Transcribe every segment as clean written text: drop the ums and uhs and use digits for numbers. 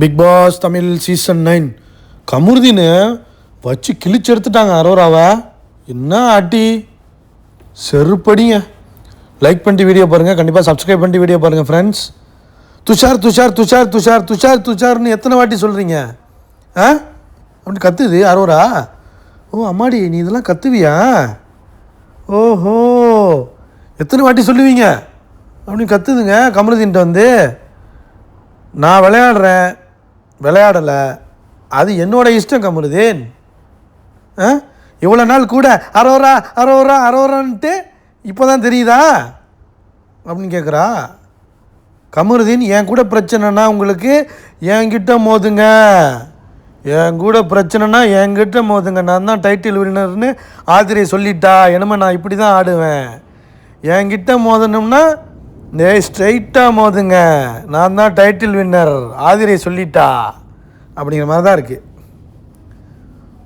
Big pass Tamil season 9 கமுருதின்னு வச்சு கிழிச்சு எடுத்துட்டாங்க அரோராவை. என்ன ஆட்டி செருப்படிங்க. லைக் பண்ணிட்டு வீடியோ பாருங்கள், கண்டிப்பாக சப்ஸ்கிரைப் பண்ணிட்டு வீடியோ பாருங்கள் ஃப்ரெண்ட்ஸ். துஷார் துஷார் துஷார் துஷார் துஷார் துஷார்னு எத்தனை வாட்டி சொல்கிறீங்க? அப்படி கத்துது அரோரா. ஓ அம்மாடி, நீ இதெல்லாம் கத்துவியா? ஓஹோ, எத்தனை வாட்டி சொல்லுவீங்க அப்படின்னு கத்துதுங்க கமருதீன்ட்ட வந்து. நான் விளையாடுறேன், விளையாடலை, அது என்னோட இஷ்டம் கமருதீன். இவ்வளோ நாள் கூட அரோரா அரோரா அரோரான்ட்டு இப்போ தான் தெரியுதா அப்படின்னு கேட்குறா கமருதீன். என் கூட பிரச்சனைனா உங்களுக்கு என்கிட்ட மோதுங்க, என் கூட பிரச்சனைனா என்கிட்ட மோதுங்க. நான் தான் டைட்டில் வின்னர்னு ஆதிரை சொல்லிட்டா, என்னமே நான் இப்படி தான் ஆடுவேன். என்கிட்ட மோதணும்னா ஸ்ட்ரைட்டாக மோதுங்க, நான் தான் டைட்டில் வின்னர் ஆதிரை சொல்லிட்டா அப்படிங்கிற மாதிரி தான் இருக்குது.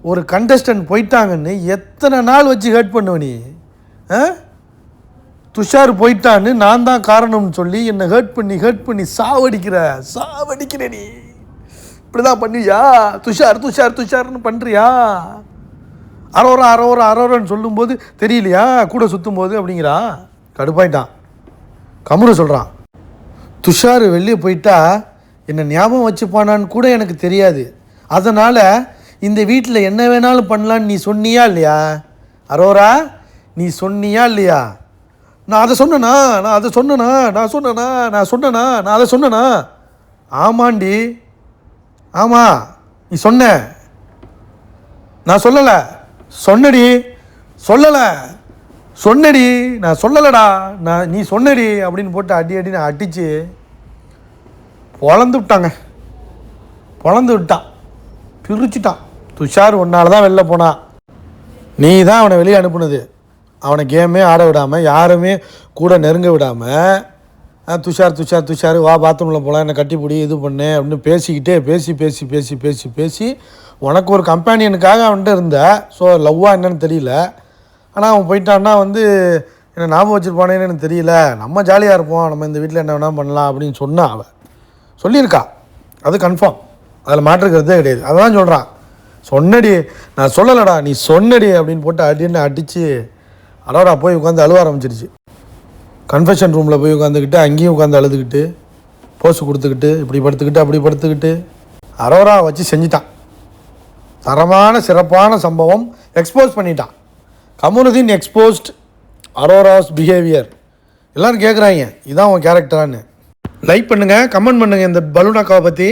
ஒரு கண்டஸ்டன்ட் போயிட்டாங்கன்னு எத்தனை நாள் வச்சு ஹர்ட் பண்ணுவ நீ? துஷார் போயிட்டான்னு நான் தான் காரணம்னு சொல்லி என்னை ஹர்ட் பண்ணி சாவடிக்கிற நீ. இப்படி தான் பண்ணுவியா? துஷார் துஷார் துஷார்னு பண்ணுறியா? அரோரா அரோரா அரோரான்னு சொல்லும்போது தெரியலையா கூட சுற்றும் போது அப்படிங்கிறா. கடுப்பாயிட்டான். கமுரு சொல்கிறான், துஷார் வெளியே போயிட்டா என்னை ஞாபகம் வச்சுப்பானான்னு கூட எனக்கு தெரியாது. அதனால் இந்த வீட்டில் என்ன வேணாலும் பண்ணலான்னு நீ சொன்னியா இல்லையா? அரோரா, நீ சொன்னியா இல்லையா? நான் அதை சொன்னேனா? ஆமாண்டி, ஆமாம் நீ சொன்ன, நான் சொல்லலை. சொன்னடி, நான் சொல்லலடா, நீ சொன்னடி அப்படின்னு போட்டு அடின்னு அடித்து பொழந்து விட்டான், பிரிச்சுட்டான். துஷார் ஒன்னால தான் வெளில போனான். நீ தான் அவனை வெளியே அனுப்புனது. அவனை கேமே ஆட விடாமல், யாருமே கூட நெருங்க விடாமல், துஷார் வா பாத்ரூமில் போகலாம், என்னை கட்டிப்பிடி இது பண்ணு அப்படின்னு பேசிக்கிட்டே பேசி உனக்கு ஒரு கம்பேனியனுக்காக அவன்கிட்ட இருந்த. ஸோ லவ்வாக என்னன்னு தெரியல. ஆனால் அவன் போயிட்டான்னா வந்து என்னை ஞாபகம் வச்சுருப்பானேன்னு எனக்கு தெரியல. நம்ம ஜாலியாக இருப்போம், நம்ம இந்த வீட்டில் என்ன வேணால் பண்ணலாம் அப்படின்னு சொன்னான். அவன் சொல்லியிருக்கா, அது கன்ஃபார்ம், அதில் மாற்றுக்கிறதே கிடையாது. அதான் சொல்கிறான், சொன்னடி, நான் சொல்லலடா, நீ சொன்னடி அப்படின்னு போட்டு அடின்னு அடித்து அரோரா போய் உட்காந்து அழுவ ஆரம்பிச்சிருச்சு. கன்ஃபெஷன் ரூமில் போய் உட்காந்துக்கிட்டு அங்கேயும் உட்காந்து அழுதுகிட்டு போஸ் கொடுத்துக்கிட்டு இப்படி படுத்துக்கிட்டு அப்படி படுத்துக்கிட்டு அரோரா வச்சு செஞ்சிட்டான். தரமான சிறப்பான சம்பவம். எக்ஸ்போஸ் பண்ணிட்டான். Kamaruddin exposed Aurora's behaviour. எல்லோரும் கேட்குறாங்க, இதான் உன் கேரக்டரான்னு. லைக் பண்ணுங்கள், கமெண்ட் பண்ணுங்கள் இந்த பலூன் அக்காவை பற்றி.